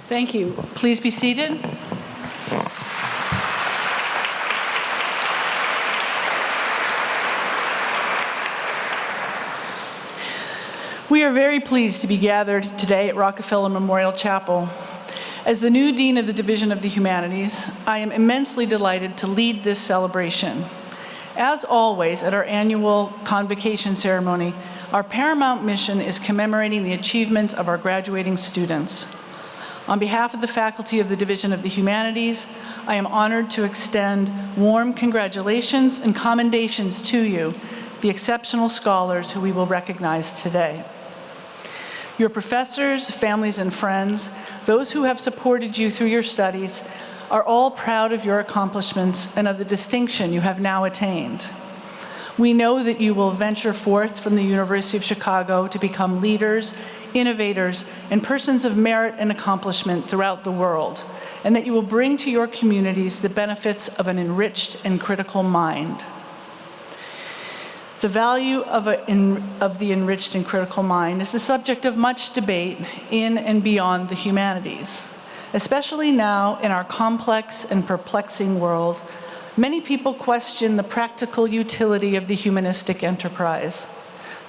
Thank you. Please be seated. We are very pleased to be gathered today at Rockefeller Memorial Chapel. As the new Dean of the Division of the Humanities, I am immensely delighted to lead this celebration. As always, at our annual Convocation ceremony, our paramount mission is commemorating the achievements of our graduating students. On behalf of the faculty of the Division of the Humanities, I am honored to extend warm congratulations and commendations to you, the exceptional scholars who we will recognize today. Your professors, families, and friends, those who have supported you through your studies, are all proud of your accomplishments and of the distinction you have now attained. We know that you will venture forth from the University of Chicago to become leaders, innovators, and persons of merit and accomplishment throughout the world, and that you will bring to your communities the benefits of an enriched and critical mind. The value of the enriched and critical mind is the subject of much debate in and beyond the humanities. Especially now in our complex and perplexing world, many people question the practical utility of the humanistic enterprise,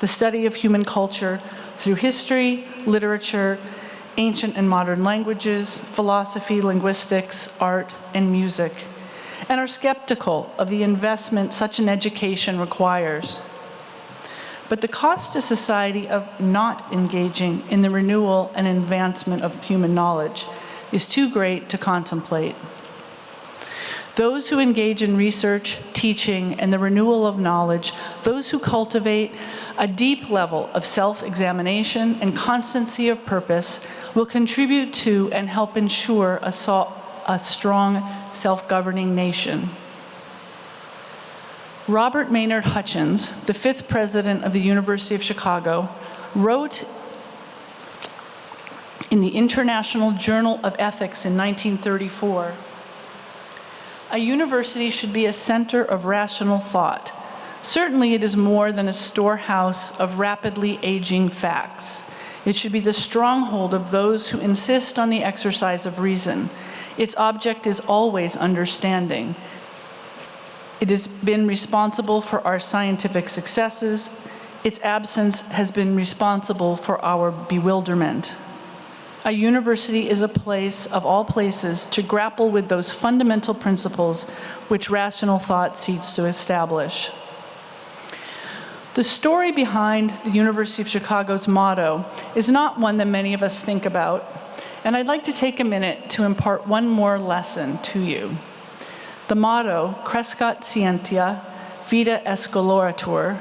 the study of human culture through history, literature, ancient and modern languages, philosophy, linguistics, art, and music, and are skeptical of the investment such an education requires. But the cost to society of not engaging in the renewal and advancement of human knowledge is too great to contemplate. Those who engage in research, teaching, and the renewal of knowledge, those who cultivate a deep level of self-examination and constancy of purpose, will contribute to and help ensure a strong, self-governing nation. Robert Maynard Hutchins, the 5th president of the University of Chicago, wrote in the International Journal of Ethics in 1934, "A university should be a center of rational thought. Certainly it is more than a storehouse of rapidly aging facts. It should be the stronghold of those who insist on the exercise of reason. Its object is always understanding. It has been responsible for our scientific successes. Its absence has been responsible for our bewilderment. A university is a place of all places to grapple with those fundamental principles which rational thought seeks to establish." The story behind the University of Chicago's motto is not one that many of us think about, and I'd like to take a minute to impart one more lesson to you. The motto, Crescat Scientia, Vita Escoloratur,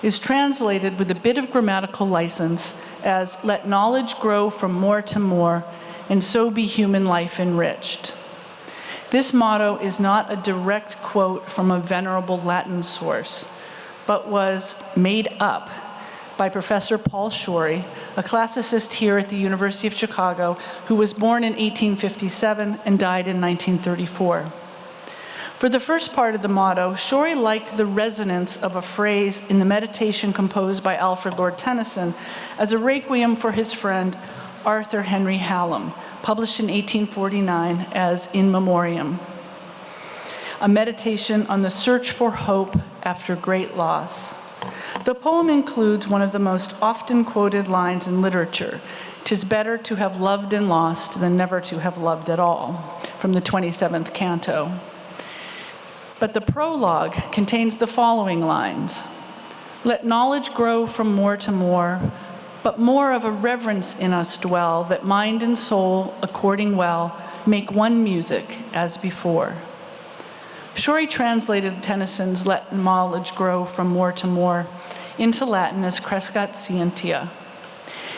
is translated with a bit of grammatical license as "let knowledge grow from more to more, and so be human life enriched." This motto is not a direct quote from a venerable Latin source, but was made up by Professor Paul Shea, a classicist here at the University of Chicago, who was born in 1857 and died in 1934. For the first part of the motto, Shea liked the resonance of a phrase in the meditation composed by Alfred Lord Tennyson as a requiem for his friend Arthur Henry Hallam, published in 1849 as In Memoriam, a meditation on the search for hope after great loss. The poem includes one of the most often quoted lines in literature, "'Tis better to have loved and lost than never to have loved at all," from the 27th canto. But the prologue contains the following lines: "Let knowledge grow from more to more, but more of a reverence in us dwell, that mind and soul, according well, make one music as before." Shea translated Tennyson's "Let knowledge grow from more to more" into Latin as Crescat Scientia.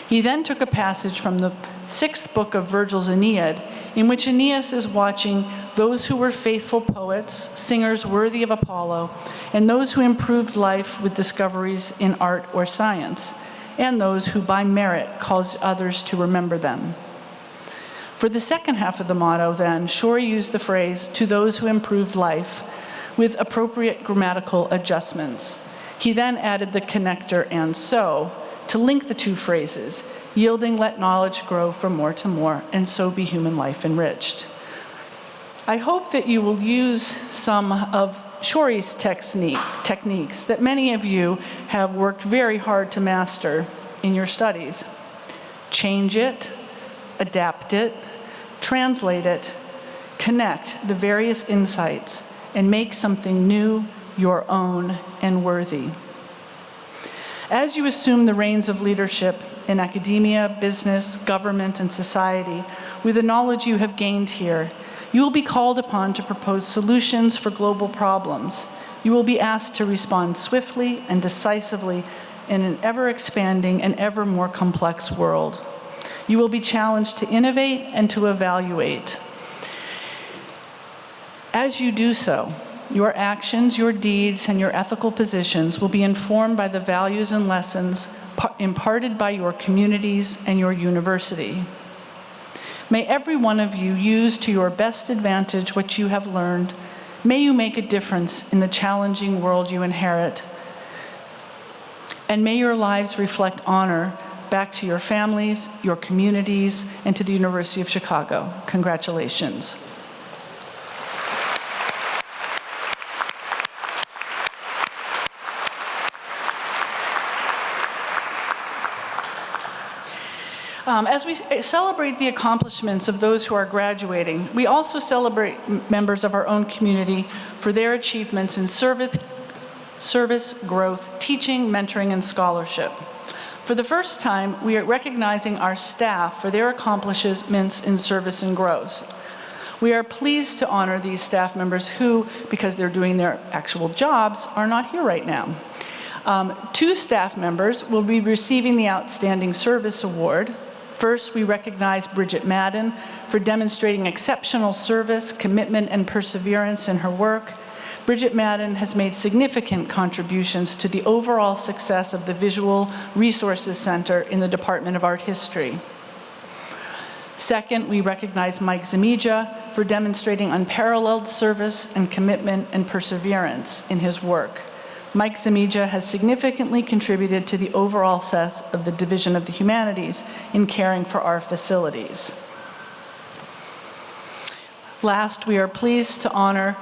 He then took a passage from the 6th book of Virgil's Aeneid, in which Aeneas is watching those who were faithful poets, singers worthy of Apollo, and those who improved life with discoveries in art or science, and those who by merit caused others to remember them. For the second half of the motto, then, Shea used the phrase, "to those who improved life," with appropriate grammatical adjustments. He then added the connector "and so," to link the two phrases, yielding let knowledge grow from more to more, and so be human life enriched. I hope that you will use some of Shore's techniques that many of you have worked very hard to master in your studies. Change it, adapt it, translate it, connect the various insights, and make something new, your own, and worthy. As you assume the reins of leadership in academia, business, government, and society, with the knowledge you have gained here, you will be called upon to propose solutions for global problems. You will be asked to respond swiftly and decisively in an ever-expanding and ever more complex world. You will be challenged to innovate and to evaluate. As you do so, your actions, your deeds, and your ethical positions will be informed by the values and lessons imparted by your communities and your university. May every one of you use to your best advantage what you have learned. May you make a difference in the challenging world you inherit. And may your lives reflect honor back to your families, your communities, and to the University of Chicago. Congratulations. As we celebrate the accomplishments of those who are graduating, we also celebrate members of our own community for their achievements in service, growth, teaching, mentoring, and scholarship. For the first time, we are recognizing our staff for their accomplishments in service and growth. We are pleased to honor these staff members who, because they're doing their actual jobs, are not here right now. Two staff members will be receiving the Outstanding Service Award. First, we recognize Bridget Madden for demonstrating exceptional service, commitment, and perseverance in her work. Bridget Madden has made significant contributions to the overall success of the Visual Resources Center in the Department of Art History. Second, we recognize Mike Zamija for demonstrating unparalleled service and commitment and perseverance in his work. Mike Zamija has significantly contributed to the overall success of the Division of the Humanities in caring for our facilities. Last, we are pleased to honor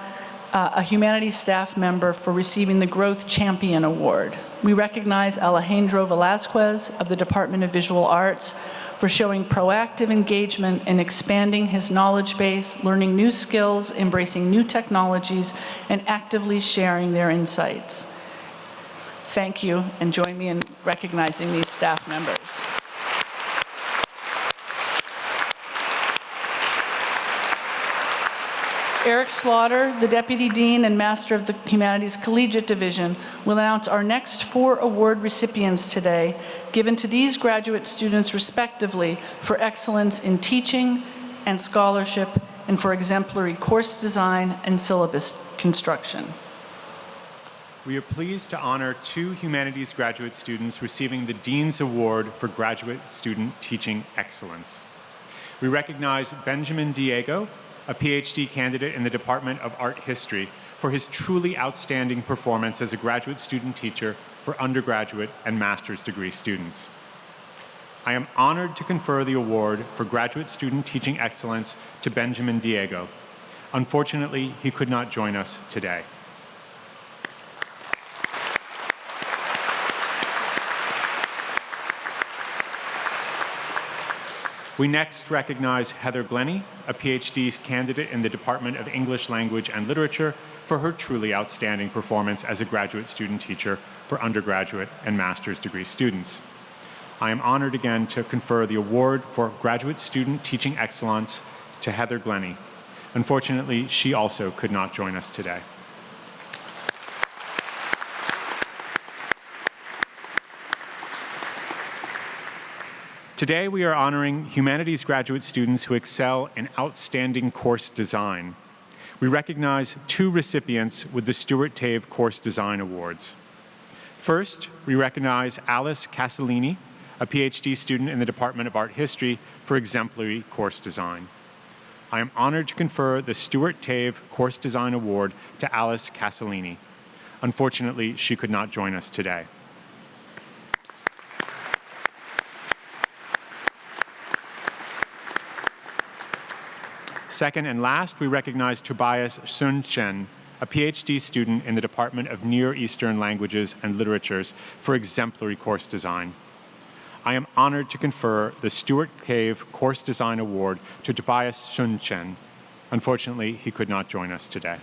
a humanities staff member for receiving the Growth Champion Award. We recognize Alejandro Velasquez of the Department of Visual Arts for showing proactive engagement in expanding his knowledge base, learning new skills, embracing new technologies, and actively sharing their insights. Thank you, and join me in recognizing these staff members. Eric Slaughter, the Deputy Dean and Master of the Humanities Collegiate Division, will announce our next 4 award recipients today, given to these graduate students respectively for excellence in teaching and scholarship and for exemplary course design and syllabus construction. We are pleased to honor 2 humanities graduate students receiving the Dean's Award for Graduate Student Teaching Excellence. We recognize Benjamin Diego, a PhD candidate in the Department of Art History, for his truly outstanding performance as a graduate student teacher for undergraduate and master's degree students. I am honored to confer the award for Graduate Student Teaching Excellence to Benjamin Diego. Unfortunately, he could not join us today. We next recognize Heather Glennie, a PhD candidate in the Department of English Language and Literature, for her truly outstanding performance as a graduate student teacher for undergraduate and master's degree students. I am honored again to confer the award for Graduate Student Teaching Excellence to Heather Glennie. Unfortunately, she also could not join us today. Today, we are honoring humanities graduate students who excel in outstanding course design. We recognize 2 recipients with the Stuart Tave Course Design Awards. First, we recognize Alice Casalini, a PhD student in the Department of Art History, for exemplary course design. I am honored to confer the Stuart Tave Course Design Award to Alice Casalini. Unfortunately, she could not join us today. Second and last, we recognize Tobias Sun-Chen, a PhD student in the Department of Near Eastern Languages and Literatures, for exemplary course design. I am honored to confer the Stuart Cave Course Design Award to Tobias Sun-Chen. Unfortunately, he could not join us today.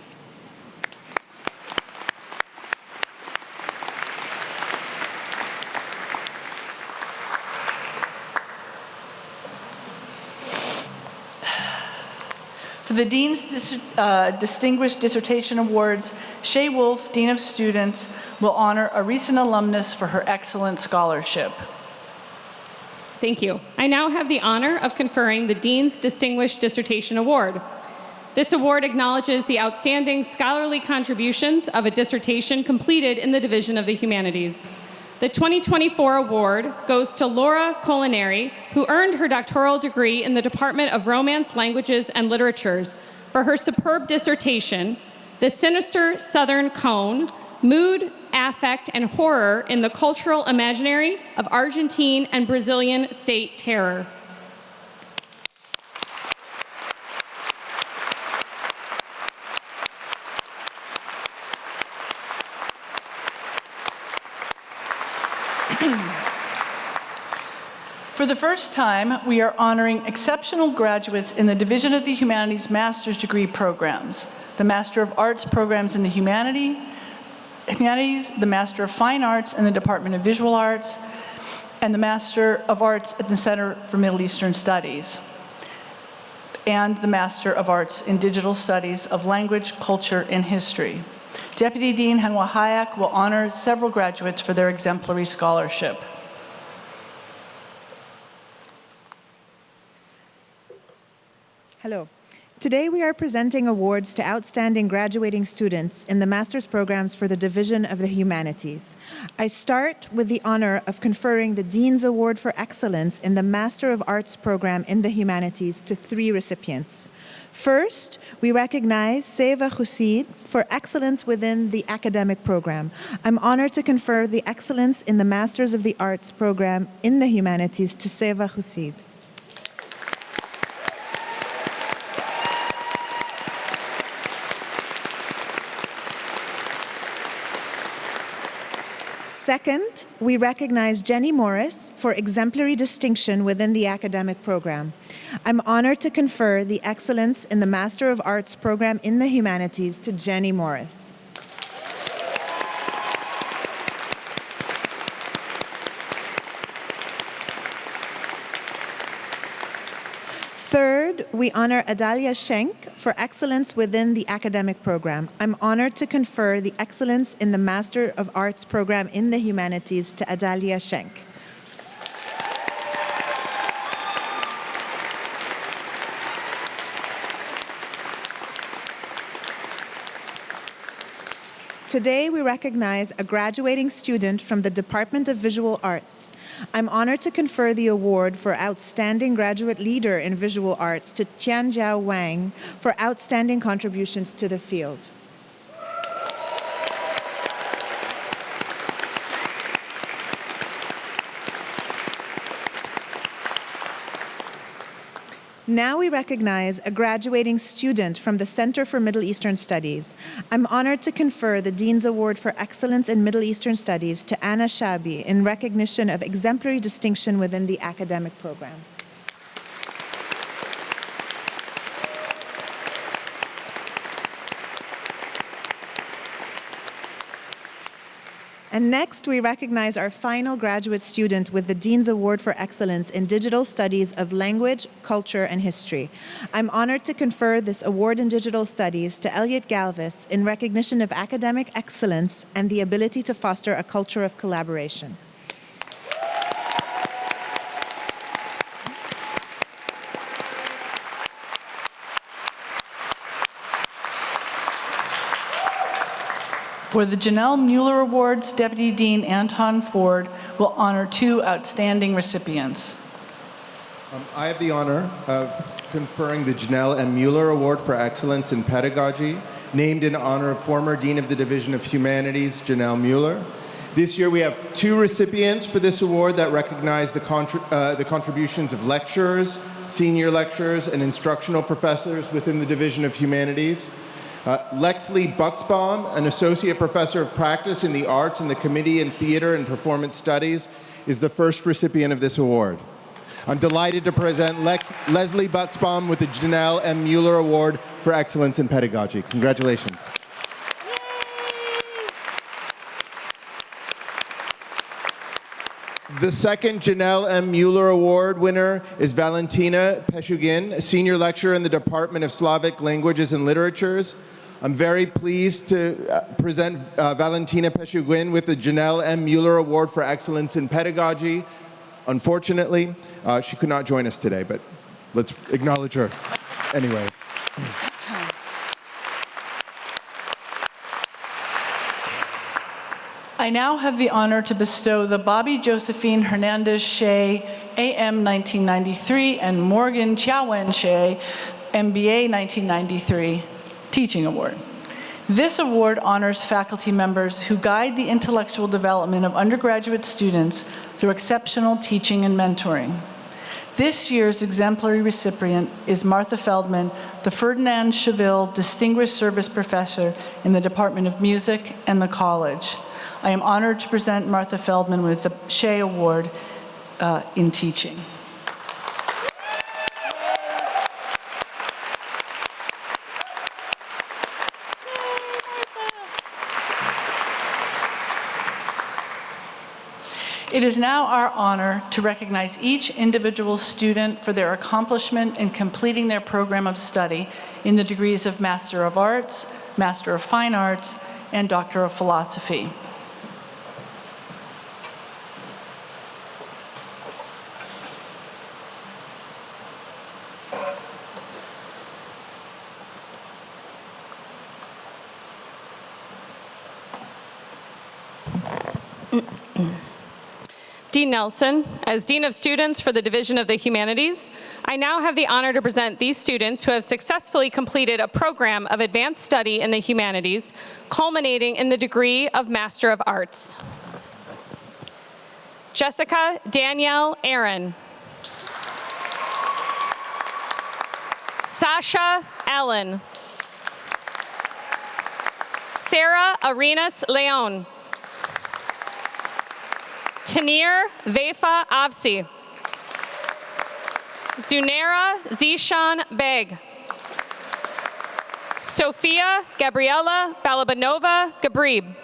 For the Dean's Distinguished Dissertation Awards, Shea Wolfe, Dean of Students, will honor a recent alumnus for her excellent scholarship. Thank you. I now have the honor of conferring the Dean's Distinguished Dissertation Award. This award acknowledges the outstanding scholarly contributions of a dissertation completed in the Division of the Humanities. The 2024 award goes to Laura Colinari, who earned her doctoral degree in the Department of Romance, Languages, and Literatures for her superb dissertation, The Sinister Southern Cone, Mood, Affect, and Horror in the Cultural Imaginary of Argentine and Brazilian State Terror. For the first time, we are honoring exceptional graduates in the Division of the Humanities master's degree programs, the Master of Arts programs in the Humanities, the Master of Fine Arts in the Department of Visual Arts, and the Master of Arts at the Center for Middle Eastern Studies, and the Master of Arts in Digital Studies of Language, Culture, and History. Deputy Dean Henwa Hayek will honor several graduates for their exemplary scholarship. Hello. Today we are presenting awards to outstanding graduating students in the master's programs for the Division of the Humanities. I start with the honor of conferring the Dean's Award for Excellence in the Master of Arts program in the Humanities to 3 recipients. First, we recognize Seva Khusid for excellence within the academic program. I'm honored to confer the Excellence in the Masters of the Arts program in the Humanities to Seva Khusid. Second, we recognize Jenny Morris for exemplary distinction within the academic program. I'm honored to confer the Excellence in the Master of Arts program in the Humanities to Jenny Morris. Third, we honor Adalia Schenk for excellence within the academic program. I'm honored to confer the Excellence in the Master of Arts program in the Humanities to Adalia Schenk. Today, we recognize a graduating student from the Department of Visual Arts. I'm honored to confer the award for Outstanding Graduate Leader in Visual Arts to Tianjiao Wang for outstanding contributions to the field. Now we recognize a graduating student from the Center for Middle Eastern Studies. I'm honored to confer the Dean's Award for Excellence in Middle Eastern Studies to Anna Shabi in recognition of exemplary distinction within the academic program. And next, we recognize our final graduate student with the Dean's Award for Excellence in Digital Studies of Language, Culture, and History. I'm honored to confer this award in Digital Studies to Elliot Galvis in recognition of academic excellence and the ability to foster a culture of collaboration. For the Janelle Mueller Awards, Deputy Dean Anton Ford will honor 2 outstanding recipients. I have the honor of conferring the Janelle M. Mueller Award for Excellence in Pedagogy, named in honor of former Dean of the Division of Humanities, Janelle Mueller. This year we have 2 recipients for this award that recognize the contributions of lecturers, senior lecturers, and instructional professors within the Division of Humanities. Lexley Bucksbaum, an associate professor of practice in the arts in the Committee in Theater and Performance Studies, is the first recipient of this award. I'm delighted to present Leslie Bucksbaum with the Janelle M. Mueller Award for Excellence in Pedagogy. Congratulations. The second Janelle M. Mueller Award winner is Valentina Peshugin, a senior lecturer in the Department of Slavic Languages and Literatures. I'm very pleased to present Valentina Peshugin with the Janelle M. Mueller Award for Excellence in Pedagogy. Unfortunately, she could not join us today, but let's acknowledge her anyway. I now have the honor to bestow the Bobby Josephine Hernandez Shea, AM 1993, and Morgan Chiawen Shea, MBA 1993, Teaching Award. This award honors faculty members who guide the intellectual development of undergraduate students through exceptional teaching and mentoring. This year's exemplary recipient is Martha Feldman, the Ferdinand Cheville Distinguished Service Professor in the Department of Music and the college. I am honored to present Martha Feldman with the Shea Award in teaching. It is now our honor to recognize each individual student for their accomplishment in completing their program of study in the degrees of Master of Arts, Master of Fine Arts, and Doctor of Philosophy. Dean Nelson, as Dean of Students for the Division of the Humanities, I now have the honor to present these students who have successfully completed a program of advanced study in the humanities, culminating in the degree of Master of Arts. Jessica Danielle Aaron. Sasha Ellen. Sarah Arenas Leon. Tanir Vefa Avsi. Zunaira Zishan Beg. Sophia Gabriela Balabanova Gabrib.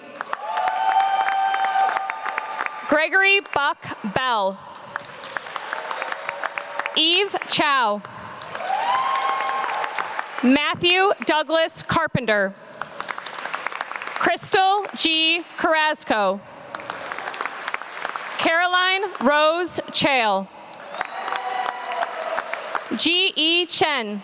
Gregory Buck Bell. Eve Chow. Matthew Douglas Carpenter. Crystal G. Carrasco. Caroline Rose Chale. G.E. Chen.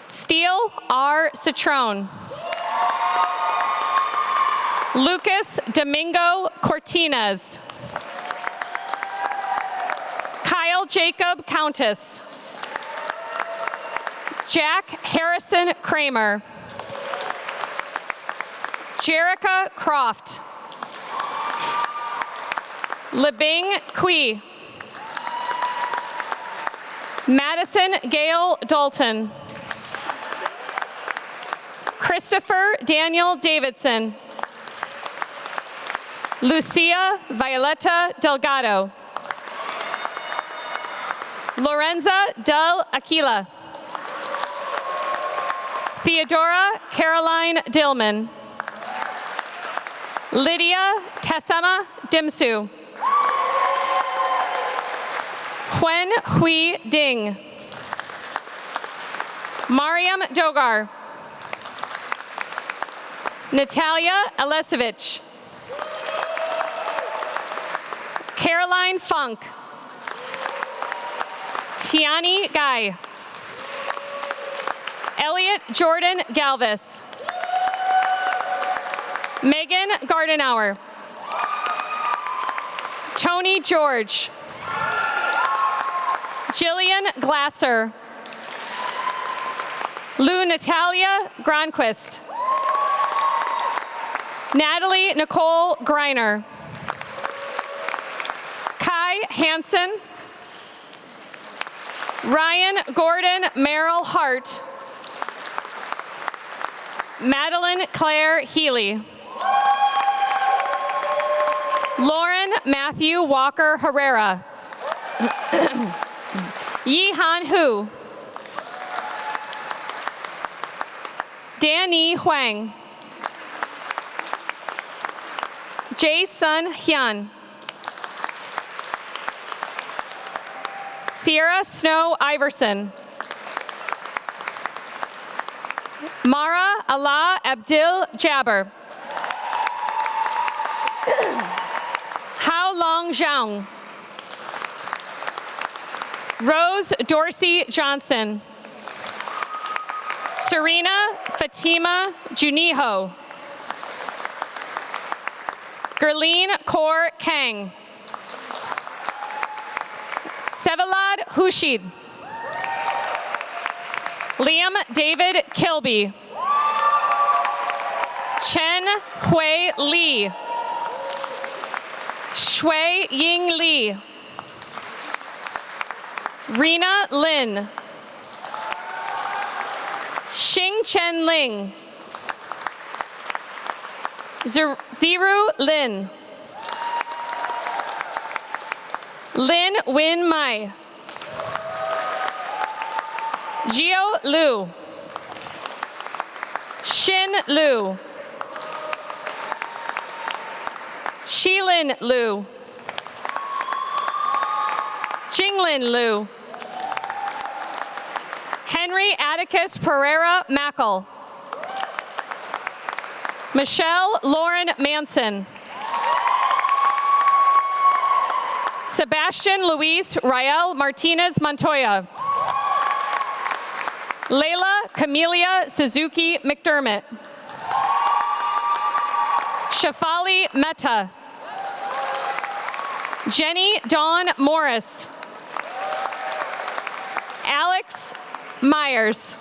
Steele R. Citron. Lucas Domingo Cortinez. Kyle Jacob Countess. Jack Harrison Kramer. Jerica Croft. Libing Kui. Madison Gale Dalton. Christopher Daniel Davidson. Lucia Violeta Delgado. Lorenza Del Aquila. Theodora Caroline Dillman. Lydia Tessema Dimsu. Huen Hui Ding. Mariam Dogar. Natalia Alesevich. Caroline Funk. Tiani Guy. Elliot Jordan Galvis. Megan Gardenauer. Tony George. Jillian Glasser. Lou Natalia Gronquist. Natalie Nicole Greiner. Kai Hansen, Ryan Gordon Merrill Hart, Madeline Claire Healy, Lauren Matthew Walker Herrera, Yi Han Hu, Danny Huang, Jae Sun Hyun, Sierra Snow Iverson, Mara Allah Abdil Jabber, Hao Long Zhang, Rose Dorsey Johnson, Serena Fatima Juniho, Gerline Kaur Kang, Sevalad Hushid, Liam David Kilby, Chen Hui Li, Shui Ying Li, Rena Lin, Xing Chen Ling, Ziru Lin, Lin Win Mai, Jio Lu, Shin Lu, Shilin Lu, Jinglin Lu, Henry Atticus Pereira Mackel, Michelle Lauren Manson, Sebastian Luis Rael Martinez Montoya, Layla Camelia Suzuki McDermott, Shafali Mehta, Jenny Dawn Morris, Alex Myers,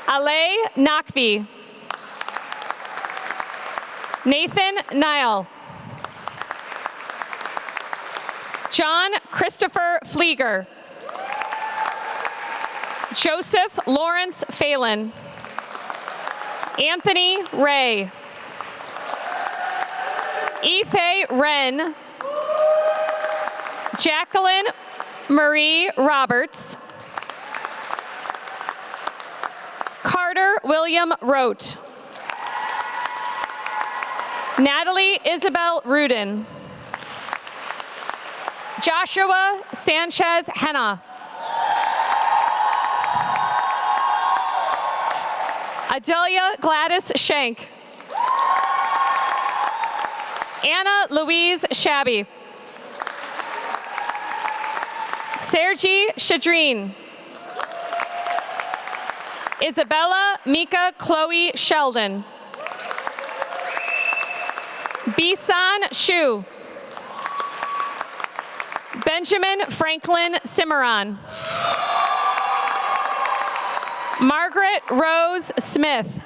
Ale Nakvi, Nathan Nile, John Christopher Flieger, Joseph Lawrence Phelan, Anthony Ray, Ife Wren, Jacqueline Marie Roberts, Carter William Rote, Natalie Isabel Rudin, Joshua Sanchez Henna, Adelia Gladys Shank, Anna Louise Shabby, Sergi Shadrine, Isabella Mika Chloe Sheldon, Bisan Shu, Benjamin Franklin Cimarron, Margaret Rose Smith,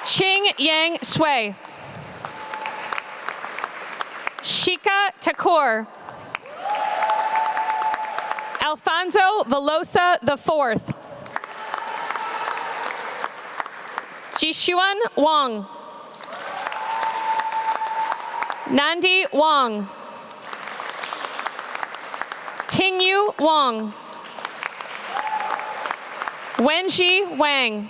Ching Yang Sui, Shika Takur, Alfonso Velosa IV, Jishuan Wang, Nandi Wang, Tingyu Wang, Wenji Wang,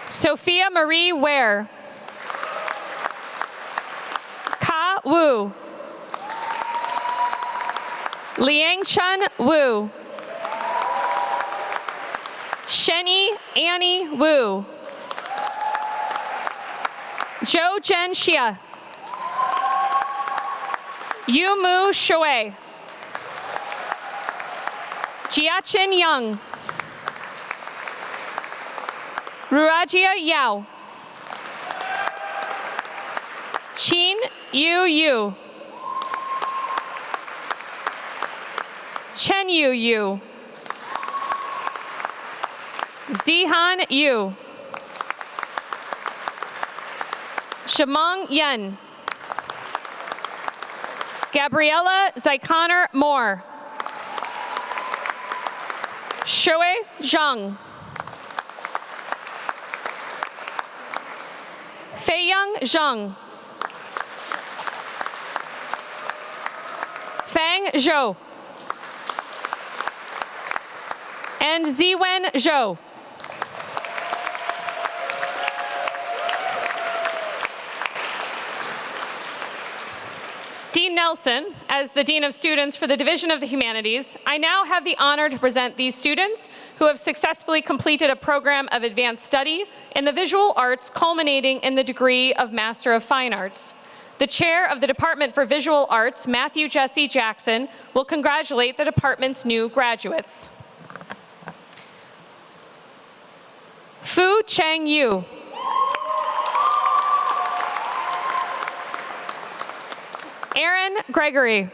Sophia Marie Ware, Ka Wu, Liangchun Wu, Sheni Annie Wu, Zhou Zhen Xia, Yumu Shui, Jiaqin Yang, Ruajia Yao, Qin Yu Yu, Chen Yu Yu, Zihan Yu, Shamong Yen. Gabriella Zaikaner Moore. Shea Zhang. Feiyang Zhang. Fang Zhou. And Ziwen Zhou. Dean Nelson, as the Dean of Students for the Division of the Humanities, I now have the honor to present these students who have successfully completed a program of advanced study in the visual arts culminating in the degree of Master of Fine Arts. The chair of the Department for Visual Arts, Matthew Jesse Jackson, will congratulate the department's new graduates. Fu Cheng Yu. Aaron Gregory.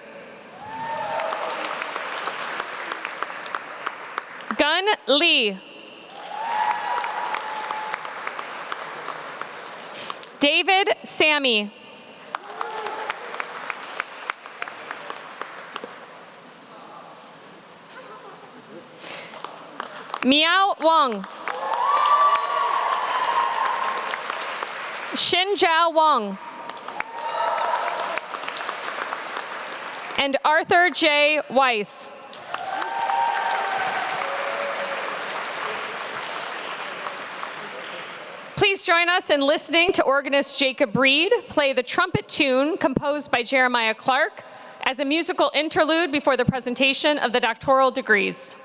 Gun Lee. David Sammy. Miao Wang. Xinjiao Wang. And Arthur J. Weiss. Please join us in listening to organist Jacob Reed play the trumpet tune composed by Jeremiah Clark as a musical interlude before the presentation of the doctoral degrees.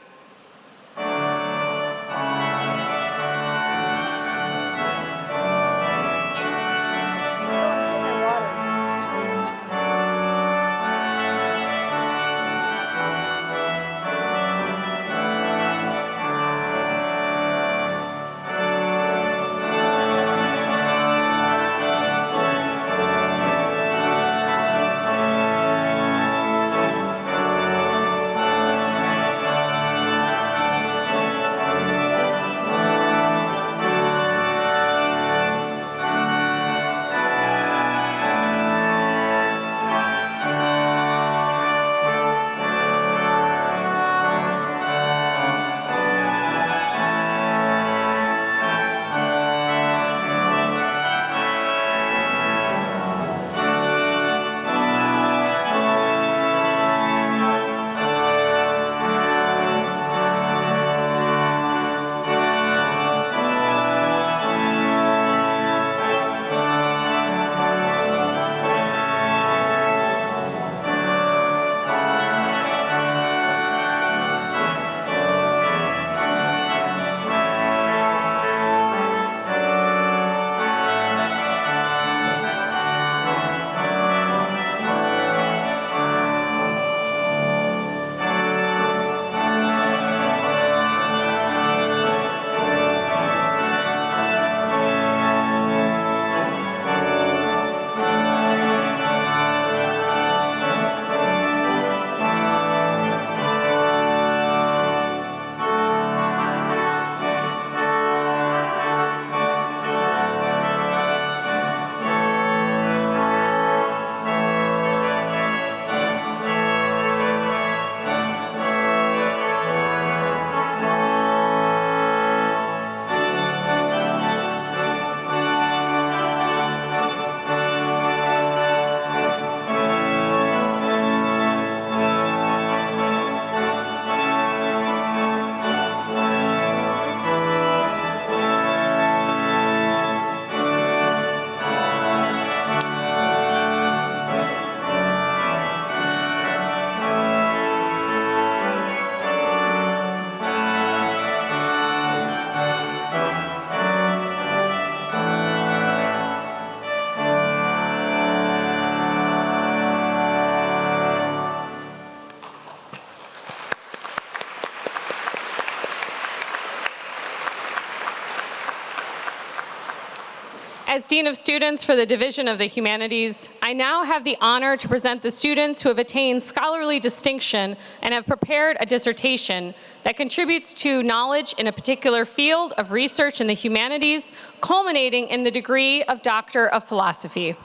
As Dean of Students for the Division of the Humanities, I now have the honor to present the students who have attained scholarly distinction and have prepared a dissertation that contributes to knowledge in a particular field of research in the humanities, culminating in the degree of Doctor of Philosophy.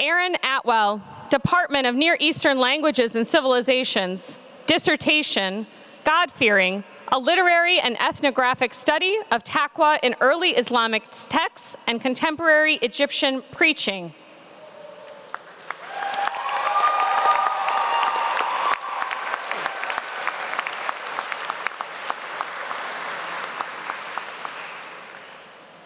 Aaron Atwell, Department of Near Eastern Languages and Civilizations, dissertation, God-fearing, a literary and ethnographic study of Taqwa in early Islamic texts and contemporary Egyptian preaching.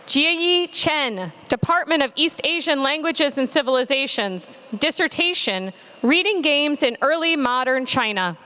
Jieyi Chen, Department of East Asian Languages and Civilizations, dissertation, reading games in early modern China.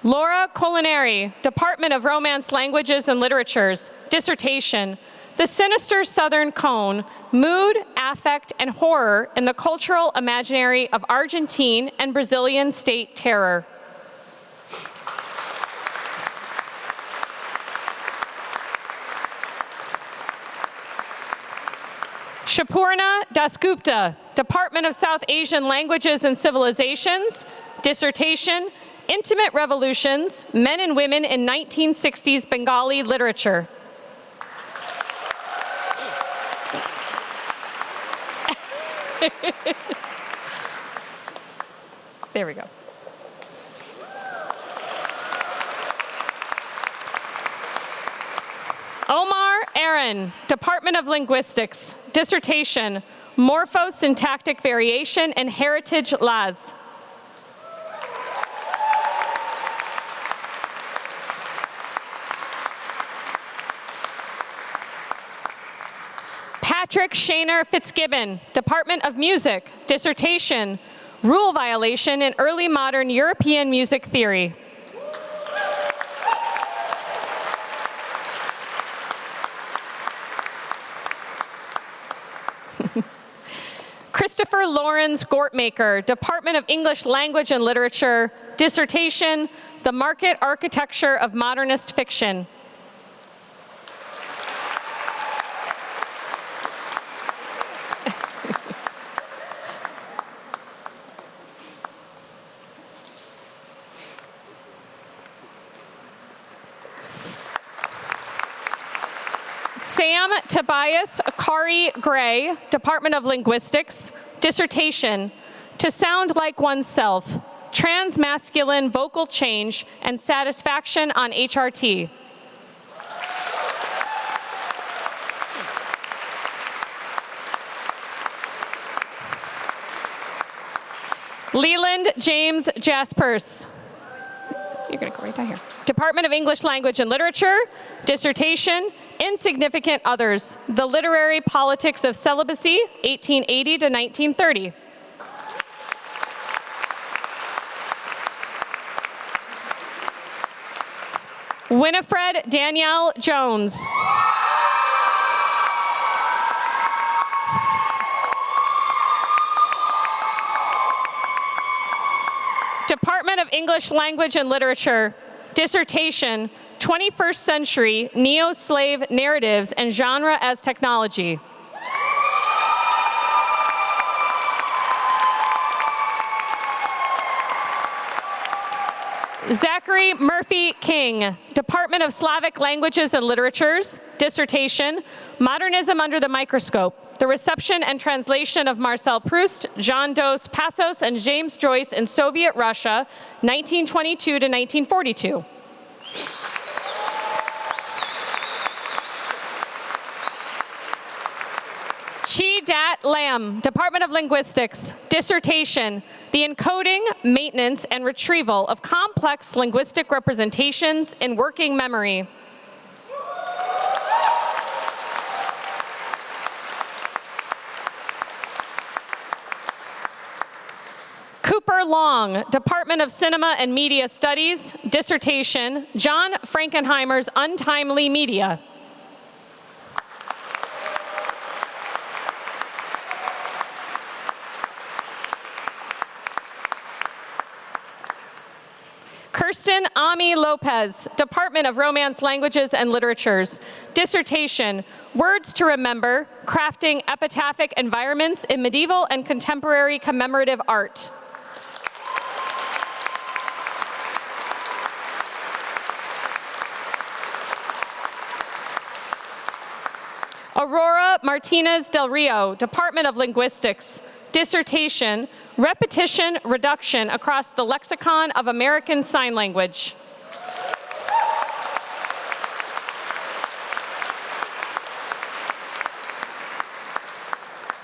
Laura Colinari, Department of Romance Languages and Literatures, dissertation, The Sinister Southern Cone, Mood, Affect, and Horror in the Cultural Imaginary of Argentine and Brazilian State Terror. Shapurna Dasgupta, Department of South Asian Languages and Civilizations, dissertation, Intimate Revolutions, Men and Women in 1960s Bengali Literature. There we go. Omar Aaron, Department of Linguistics, dissertation, Morphosyntactic Variation and Heritage Laz. Patrick Shaner Fitzgibbon, Department of Music, dissertation, Rule Violation in Early Modern European Music Theory. Christopher Lawrence Gortmaker, Department of English Language and Literature, dissertation, The Market Architecture of Modernist Fiction. Sam Tobias Kari Gray, Department of Linguistics, dissertation, To Sound Like Oneself, Transmasculine Vocal Change and Satisfaction on HRT. Leland James Jaspers. You're going to go right down here. Department of English Language and Literature, dissertation, Insignificant Others, The Literary Politics of Celibacy, 1880 to 1930. Winifred Danielle Jones. Department of English Language and Literature, dissertation, 21st Century Neo-Slave Narratives and Genre as Technology. Zachary Murphy King, Department of Slavic Languages and Literatures, dissertation, Modernism Under the Microscope, the reception and translation of Marcel Proust, John Dos Passos, and James Joyce in Soviet Russia, 1922 to 1942. Chi Dat Lam, Department of Linguistics, dissertation, the encoding, maintenance, and retrieval of complex linguistic representations in working memory. Cooper Aurora Long, Department of Cinema and Media Studies, dissertation, John Frankenheimer's Untimely Media. Kirsten Ami Lopez, Department of Romance Languages and Literatures, dissertation, Words to Remember, Crafting Epitaphic Environments in Medieval and Contemporary Commemorative Art. Aurora Martinez Del Rio, Department of Linguistics, dissertation, Repetition Reduction Across the Lexicon of American Sign Language.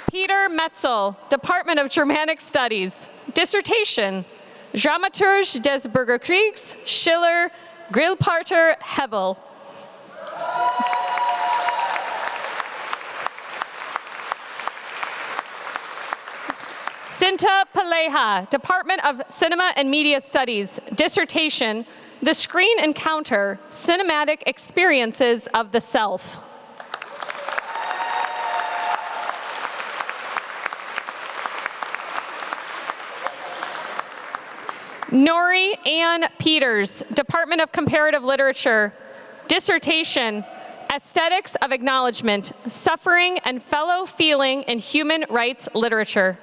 Peter Metzel, Department of Germanic Studies, dissertation, Dramaturge des Bürgerkriegs, Schiller, Grillparter, Hebel. Cinta Paleja, Department of Cinema and Media Studies, dissertation, The Screen Encounter, Cinematic Experiences of the Self. Nori Ann Peters, Department of Comparative Literature, dissertation, Aesthetics of Acknowledgement, Suffering and Fellow Feeling in Human Rights Literature.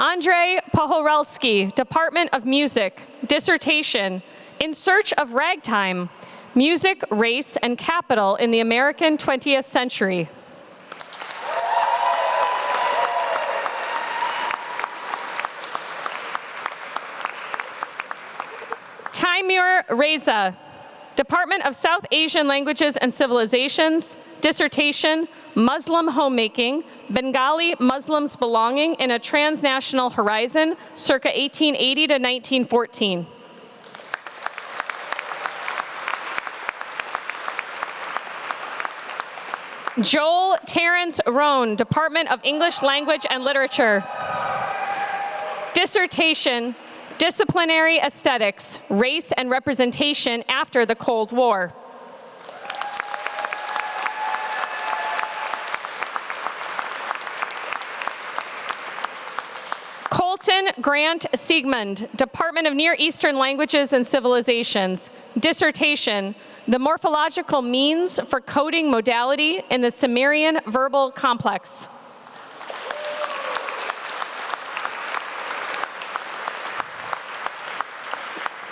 Andrei Pohorelsky, Department of Music, dissertation, In Search of Ragtime, Music, Race, and Capital in the American 20th Century. Taimur Reza, Department of South Asian Languages and Civilizations, dissertation, Muslim Homemaking, Bengali Muslims Belonging in a Transnational Horizon, circa 1880 to 1914. Joel Terrence Rohn, Department of English Language and Literature, dissertation, Disciplinary Aesthetics, Race and Representation After the Cold War. Colton Grant Siegmund, Department of Near Eastern Languages and Civilizations, dissertation, The Morphological Means for Coding Modality in the Sumerian Verbal Complex.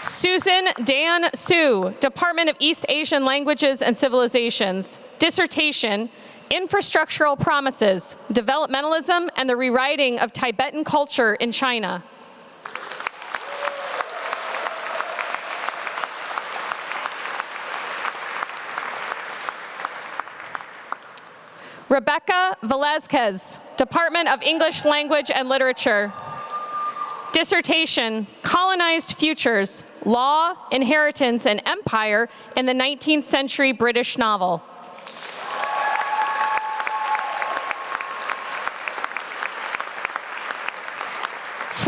Susan Dan Su, Department of East Asian Languages and Civilizations, dissertation, Infrastructural Promises, Developmentalism and the Rewriting of Tibetan Culture in China. Rebecca Velazquez, Department of English Language and Literature, dissertation, Colonized Futures, Law, Inheritance, and Empire in the 19th Century British Novel.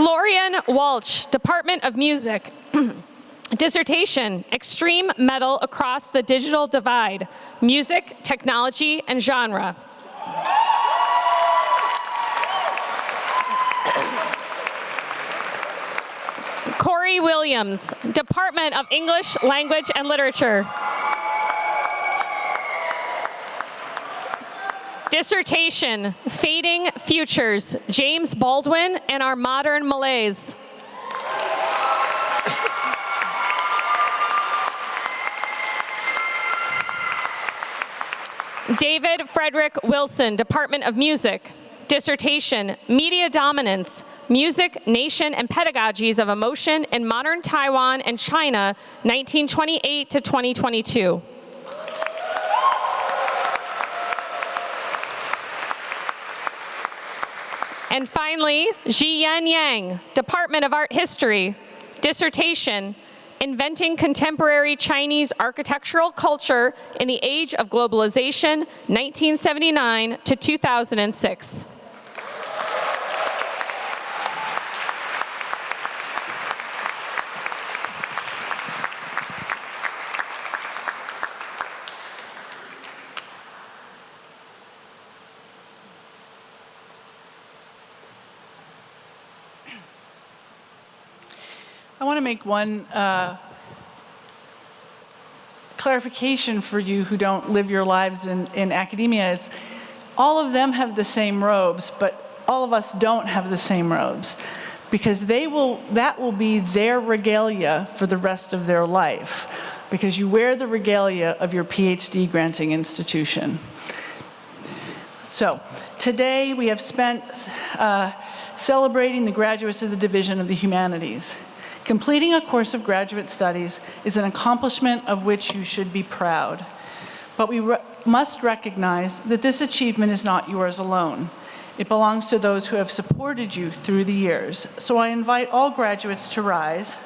Florian Walsh, Department of Music, dissertation, Extreme Metal Across the Digital Divide, Music, Technology, and Genre. Corey Williams, Department of English Language and Literature. Dissertation, Fading Futures, James Baldwin and Our Modern Malaise. David Frederick Wilson, Department of Music, dissertation, Media Dominance, Music, Nation, and Pedagogies of Emotion in Modern Taiwan and China, 1928 to 2022. And finally, Jiyan Yang, Department of Art History, dissertation, Inventing Contemporary Chinese Architectural Culture in the Age of Globalization, 1979 to 2006. I want to make one clarification for you who don't live your lives in academia. Is all of them have the same robes, but all of us don't have the same robes, because that will be their regalia for the rest of their life, because you wear the regalia of your PhD granting institution. So today we have spent celebrating the graduates of the Division of the Humanities. Completing a course of graduate studies is an accomplishment of which you should be proud. But we must recognize that this achievement is not yours alone. It belongs to those who have supported you through the years. So I invite all graduates to rise.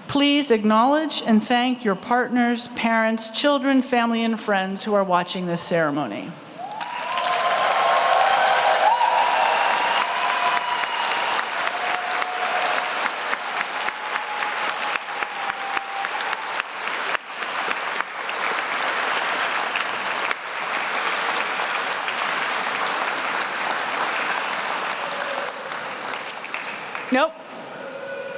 Please acknowledge and thank your partners, parents, children, family, and friends who are watching this ceremony. Nope.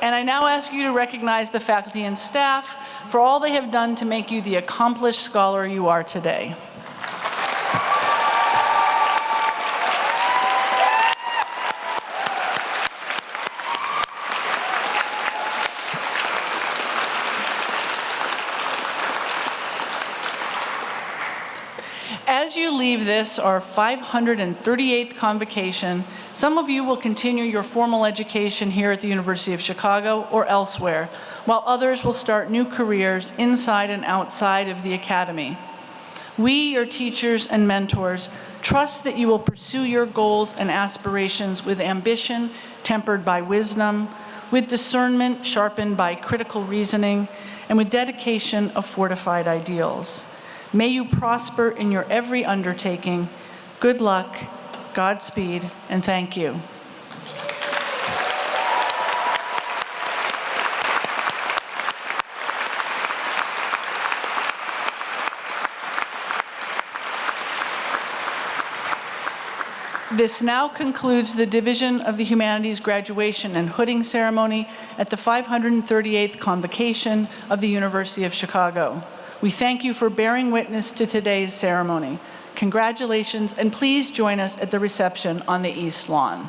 And I now ask you to recognize the faculty and staff for all they have done to make you the accomplished scholar you are today. As you leave this, our 538th Convocation, some of you will continue your formal education here at the University of Chicago or elsewhere, while others will start new careers inside and outside of the academy. We, your teachers and mentors, trust that you will pursue your goals and aspirations with ambition tempered by wisdom, with discernment sharpened by critical reasoning, and with dedication of fortified ideals. May you prosper in your every undertaking. Good luck, Godspeed, and thank you. This now concludes the Division of the Humanities graduation and hooding ceremony at the 538th Convocation of the University of Chicago. We thank you for bearing witness to today's ceremony. Congratulations, and please join us at the reception on the East Lawn.